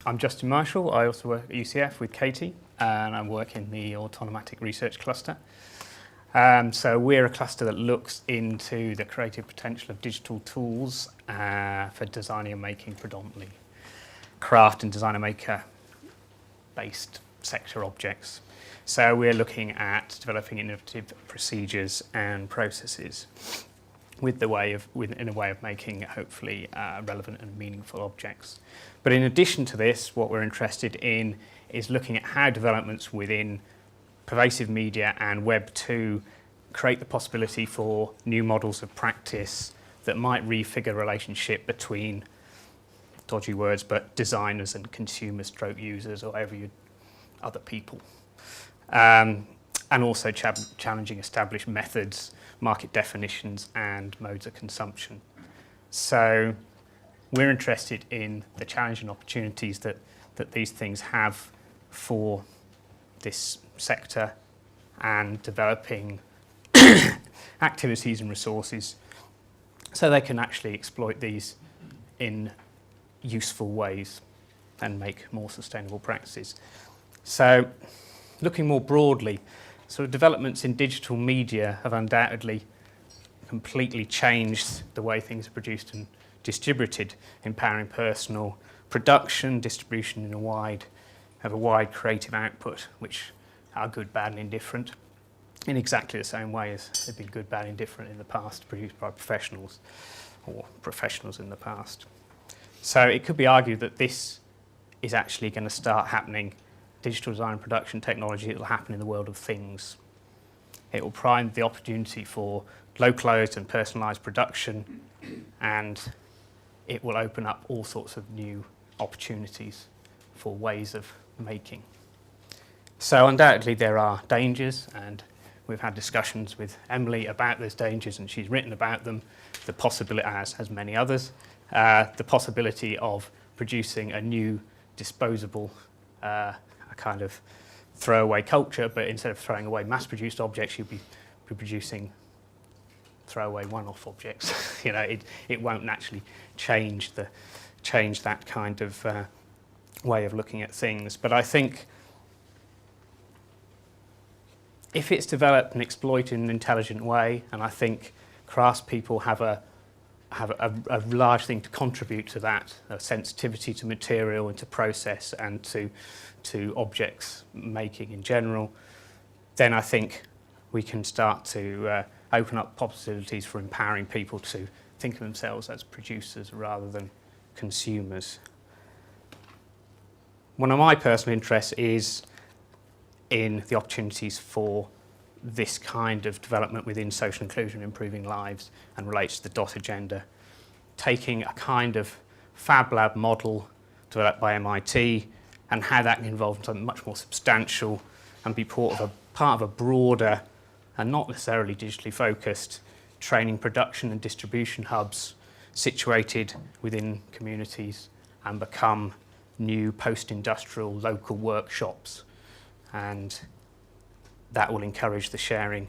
I'm Justin Marshall. I also work at UCF with Katie, and I work in the Autonomatic Research Cluster. So we're a cluster that looks into the creative potential of digital tools for designing and making, predominantly craft and designer maker based sector objects. So we're looking at developing innovative procedures and processes in a way of making hopefully relevant and meaningful objects. But in addition to this, what we're interested in is looking at how developments within pervasive media and Web 2 create the possibility for new models of practice that might refigure relationship between, dodgy words, but designers and consumers, stroke users, or other people. And also challenging established methods, market definitions, and modes of consumption. So we're interested in the challenge and opportunities that these things have for this sector, and developing activities and resources so they can actually exploit these in useful ways and make more sustainable practices. So looking more broadly, sort of developments in digital media have undoubtedly completely changed the way things are produced and distributed, empowering personal production, distribution in a wide creative output, which are good, bad and indifferent, in exactly the same way as they've been good, bad and indifferent in the past, produced by professionals or professionals in the past. So it could be argued that this is actually going to start happening. Digital design and production technology, it will happen in the world of things. It will provide the opportunity for localized and personalized production, and it will open up all sorts of new opportunities for ways of making. So undoubtedly there are dangers, and we've had discussions with Emily about those dangers, and she's written about them. The possibility, as many others, the possibility of producing a new disposable a kind of throwaway culture, but instead of throwing away mass-produced objects, you'll be producing throwaway one-off objects. It won't naturally change that kind of way of looking at things. But I think if it's developed and exploited in an intelligent way, and I think craftspeople have a large thing to contribute to that, a sensitivity to material and to process and to objects making in general, then I think we can start to open up possibilities for empowering people to think of themselves as producers rather than consumers. One of my personal interests is in the opportunities for this kind of development within social inclusion, improving lives, and relates to the DOT agenda, taking a kind of Fab Lab model developed by MIT and how that can involve something much more substantial and be part of a broader and not necessarily digitally focused training, production and distribution hubs situated within communities and become new post-industrial local workshops. And that will encourage the sharing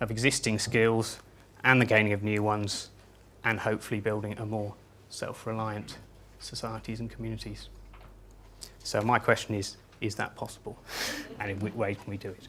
of existing skills and the gaining of new ones, and hopefully building a more self-reliant societies and communities. So my question is that possible? And in what way can we do it?